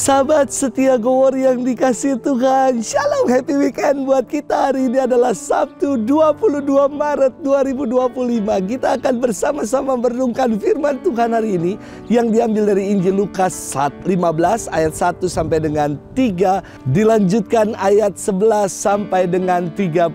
Sahabat setia Go Word yang dikasihi Tuhan, Shalom, happy weekend buat kita. Hari ini adalah Sabtu 22 Maret 2025. Kita akan bersama-sama merenungkan firman Tuhan hari ini yang diambil dari Injil Lukas 15 ayat 1 sampai dengan 3, dilanjutkan ayat 11 sampai dengan 32.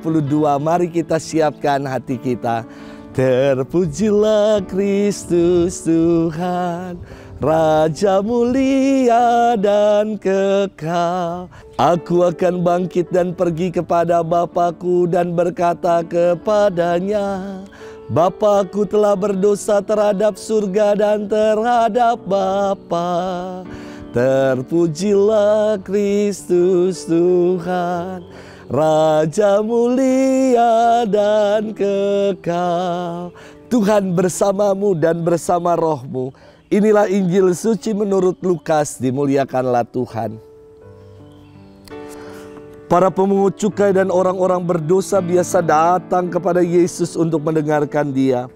Mari kita siapkan hati kita. Terpujilah Kristus Tuhan, Raja mulia dan kekal. Aku akan bangkit dan pergi kepada Bapakku dan berkata kepadanya, Bapakku telah berdosa terhadap surga dan terhadap Bapa. Terpujilah Kristus Tuhan, Raja mulia dan kekal. Tuhan bersamamu dan bersama rohmu. Inilah Injil suci menurut Lukas, dimuliakanlah Tuhan. Para pemungut cukai dan orang-orang berdosa biasa datang kepada Yesus untuk mendengarkan Dia.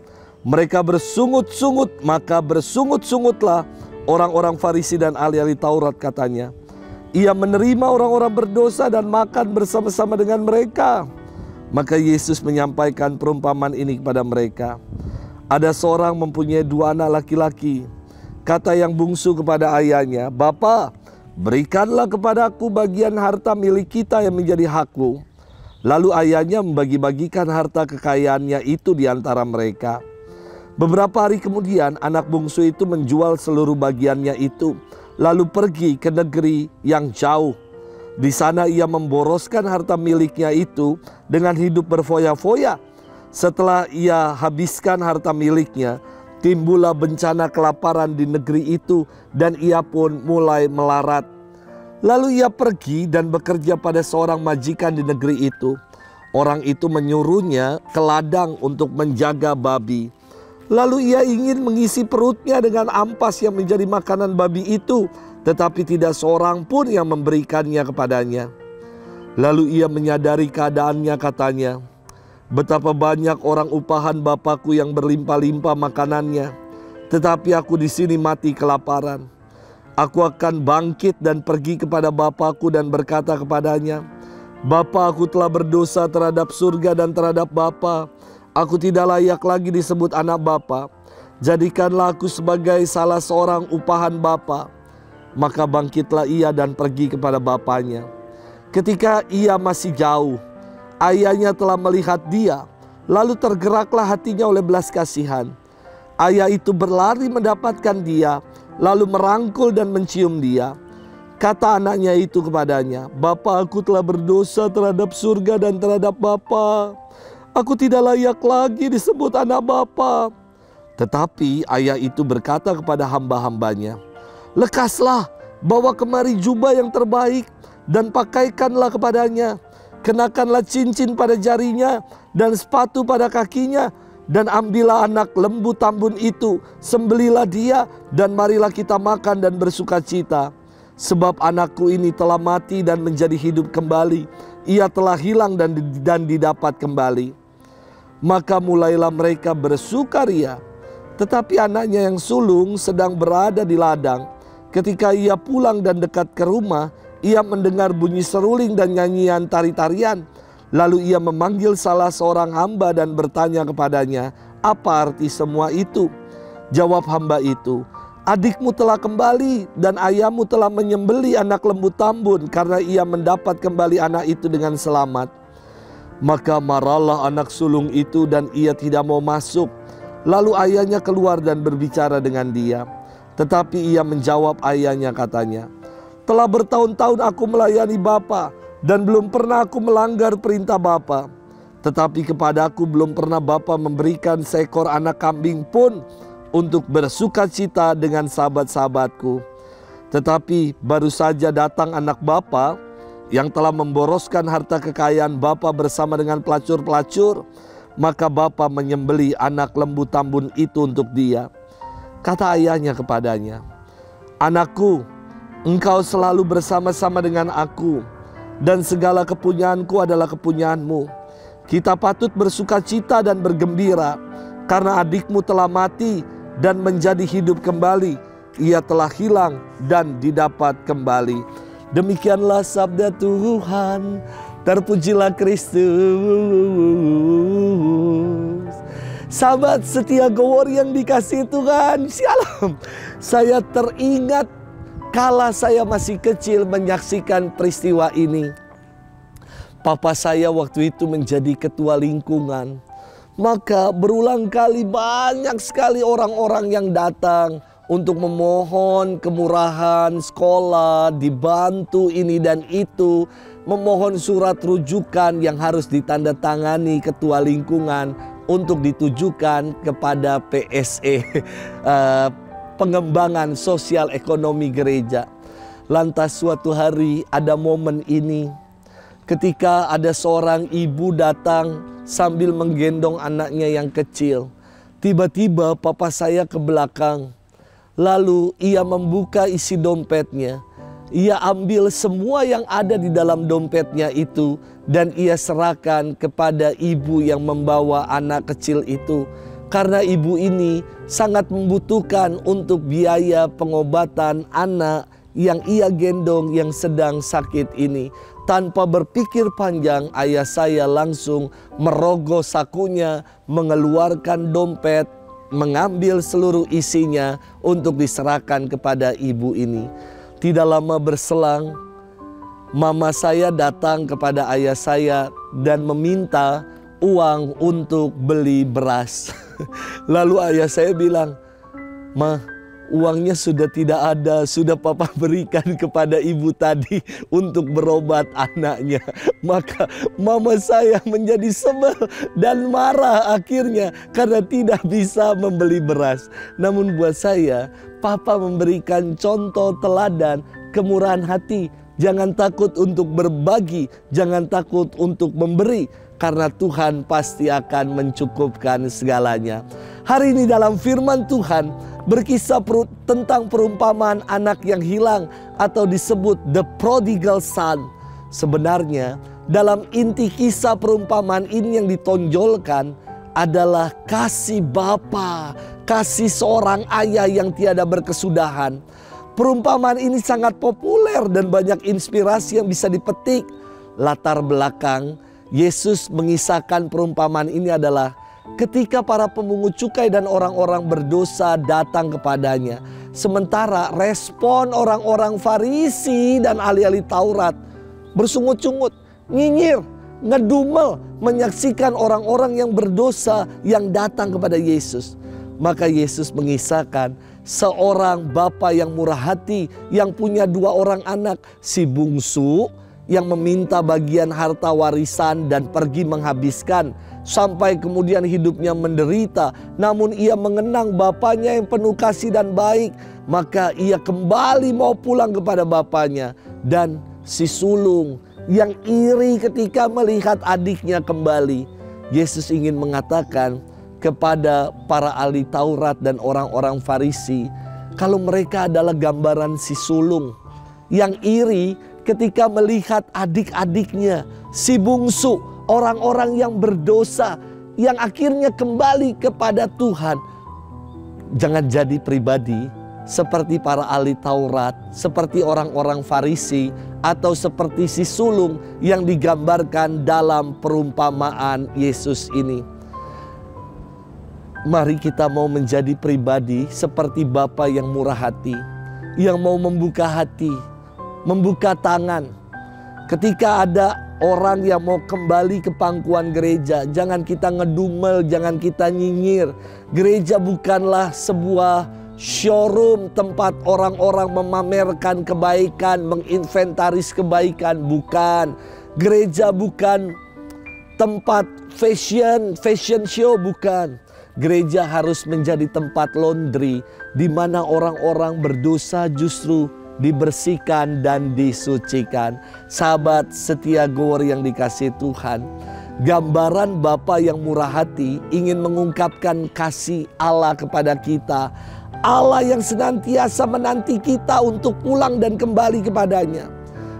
Mereka bersungut-sungut, maka bersungut-sungutlah orang-orang Farisi dan ahli-ahli Taurat, katanya. Ia menerima orang-orang berdosa dan makan bersama-sama dengan mereka. Maka Yesus menyampaikan perumpamaan ini kepada mereka. Ada seorang mempunyai 2 anak laki-laki. Kata yang bungsu kepada ayahnya, Bapa, berikanlah kepadaku bagian harta milik kita yang menjadi hakku. Lalu ayahnya membagi-bagikan harta kekayaannya itu di antara mereka. Beberapa hari kemudian anak bungsu itu menjual seluruh bagiannya itu, lalu pergi ke negeri yang jauh. Di sana ia memboroskan harta miliknya itu dengan hidup berfoya-foya. Setelah ia habiskan harta miliknya, timbullah bencana kelaparan di negeri itu dan ia pun mulai melarat. Lalu ia pergi dan bekerja pada seorang majikan di negeri itu. Orang itu menyuruhnya ke ladang untuk menjaga babi. Lalu ia ingin mengisi perutnya dengan ampas yang menjadi makanan babi itu, tetapi tidak seorang pun yang memberikannya kepadanya. Lalu ia menyadari keadaannya, katanya, betapa banyak orang upahan Bapakku yang berlimpah-limpah makanannya, tetapi aku di sini mati kelaparan. Aku akan bangkit dan pergi kepada Bapakku dan berkata kepadanya, Bapa, aku telah berdosa terhadap surga dan terhadap Bapa. Aku tidak layak lagi disebut anak Bapa. Jadikanlah aku sebagai salah seorang upahan Bapa. Maka bangkitlah ia dan pergi kepada bapaknya. Ketika ia masih jauh, ayahnya telah melihat dia, lalu tergeraklah hatinya oleh belas kasihan. Ayah itu berlari mendapatkan dia, lalu merangkul dan mencium dia. Kata anaknya itu kepadanya, Bapa, aku telah berdosa terhadap surga dan terhadap Bapa. Aku tidak layak lagi disebut anak Bapa. Tetapi ayah itu berkata kepada hamba-hambanya, lekaslah, bawa kemari jubah yang terbaik dan pakaikanlah kepadanya. Kenakanlah cincin pada jarinya dan sepatu pada kakinya, dan ambillah anak lembu tambun itu, sembelilah dia, dan marilah kita makan dan bersuka cita. Sebab anakku ini telah mati dan menjadi hidup kembali, ia telah hilang dan didapat kembali. Maka mulailah mereka bersukaria. Tetapi anaknya yang sulung sedang berada di ladang. Ketika ia pulang dan dekat ke rumah, ia mendengar bunyi seruling dan nyanyian tari-tarian. Lalu ia memanggil salah seorang hamba dan bertanya kepadanya, apa arti semua itu? Jawab hamba itu, adikmu telah kembali dan ayahmu telah menyembeli anak lembu tambun karena ia mendapat kembali anak itu dengan selamat. Maka marahlah anak sulung itu dan ia tidak mau masuk. Lalu ayahnya keluar dan berbicara dengan dia. Tetapi ia menjawab ayahnya, katanya, telah bertahun-tahun aku melayani Bapa dan belum pernah aku melanggar perintah Bapa. Tetapi kepadaku belum pernah Bapa memberikan seekor anak kambing pun untuk bersuka cita dengan sahabat-sahabatku. Tetapi baru saja datang anak Bapa yang telah memboroskan harta kekayaan Bapa bersama dengan pelacur-pelacur. Maka Bapa menyembeli anak lembu tambun itu untuk dia. Kata ayahnya kepadanya, anakku, engkau selalu bersama-sama dengan aku, dan segala kepunyaanku adalah kepunyaanmu. Kita patut bersuka cita dan bergembira, karena adikmu telah mati dan menjadi hidup kembali. ia telah hilang dan didapat kembali. Demikianlah sabda Tuhan. Terpujilah Kristus. Sahabat setia Go Word yang dikasihi Tuhan, shalom. Saya teringat kala saya masih kecil menyaksikan peristiwa ini. Papa saya waktu itu menjadi ketua lingkungan. Maka berulang kali banyak sekali orang-orang yang datang untuk memohon kemurahan sekolah, dibantu ini dan itu, memohon surat rujukan yang harus ditandatangani ketua lingkungan untuk ditujukan kepada PSE, pengembangan sosial ekonomi gereja. Lantas suatu hari ada momen ini, ketika ada seorang ibu datang sambil menggendong anaknya yang kecil. Tiba-tiba papa saya ke belakang. Lalu ia membuka isi dompetnya. Ia ambil semua yang ada di dalam dompetnya itu dan ia serahkan kepada ibu yang membawa anak kecil itu. Karena ibu ini sangat membutuhkan untuk biaya pengobatan anak yang ia gendong yang sedang sakit ini. Tanpa berpikir panjang, ayah saya langsung merogoh sakunya, mengeluarkan dompet, mengambil seluruh isinya untuk diserahkan kepada ibu ini. Tidak lama berselang, mama saya datang kepada ayah saya dan meminta uang untuk beli beras. Lalu ayah saya bilang, "Ma, uangnya sudah tidak ada, sudah papa berikan kepada ibu tadi untuk berobat anaknya." Maka mama saya menjadi sebel dan marah akhirnya karena tidak bisa membeli beras. Namun buat saya, papa memberikan contoh teladan kemurahan hati. Jangan takut untuk berbagi, jangan takut untuk memberi, karena Tuhan pasti akan mencukupkan segalanya. Hari ini dalam firman Tuhan berkisah tentang perumpamaan anak yang hilang atau disebut the prodigal son. Sebenarnya dalam inti kisah perumpamaan ini yang ditonjolkan adalah kasih bapa, kasih seorang ayah yang tiada berkesudahan. Perumpamaan ini sangat populer dan banyak inspirasi yang bisa dipetik. Latar belakang Yesus mengisahkan perumpamaan ini adalah ketika para pemungut cukai dan orang-orang berdosa datang kepadanya. Sementara respon orang-orang Farisi dan ahli-ahli Taurat bersungut-sungut, nyinyir, ngedumel menyaksikan orang-orang yang berdosa yang datang kepada Yesus. Maka Yesus mengisahkan seorang bapa yang murah hati yang punya 2 orang anak. Si bungsu yang meminta bagian harta warisan dan pergi menghabiskan sampai kemudian hidupnya menderita. Namun ia mengenang bapaknya yang penuh kasih dan baik, maka ia kembali mau pulang kepada bapaknya. Dan si sulung yang iri ketika melihat adiknya kembali. Yesus ingin mengatakan kepada para ahli Taurat dan orang-orang Farisi, kalau mereka adalah gambaran si sulung yang iri ketika melihat adik-adiknya, si bungsu, orang-orang yang berdosa, yang akhirnya kembali kepada Tuhan. Jangan jadi pribadi seperti para ahli Taurat, seperti orang-orang Farisi, atau seperti si sulung yang digambarkan dalam perumpamaan Yesus ini. Mari kita mau menjadi pribadi seperti Bapa yang murah hati, yang mau membuka hati, membuka tangan. Ketika ada orang yang mau kembali ke pangkuan gereja, jangan kita ngedumel, jangan kita nyinyir. Gereja bukanlah sebuah showroom tempat orang-orang memamerkan kebaikan, menginventaris kebaikan, bukan. Gereja bukan tempat fashion show, bukan. Gereja harus menjadi tempat laundry di mana orang-orang berdosa justru dibersihkan dan disucikan. Sahabat setia Go Word yang dikasihi Tuhan, gambaran Bapa yang murah hati ingin mengungkapkan kasih Allah kepada kita. Allah yang senantiasa menanti kita untuk pulang dan kembali kepadanya.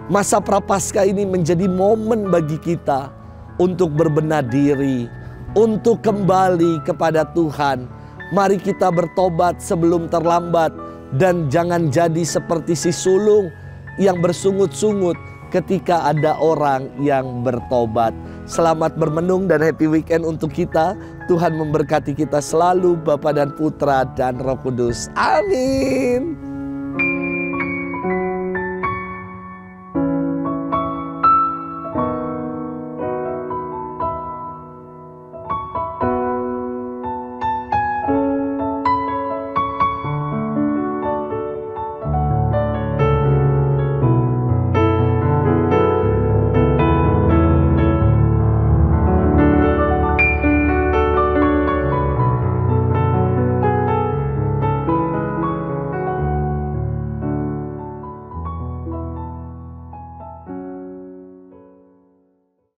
Masa Prapaskah ini menjadi momen bagi kita untuk berbenah diri, untuk kembali kepada Tuhan. Mari kita bertobat sebelum terlambat Dan jangan jadi seperti si sulung yang bersungut-sungut ketika ada orang yang bertobat. Selamat bermenung dan happy weekend untuk kita. Tuhan memberkati kita selalu, Bapa dan Putra dan Roh Kudus. Amin.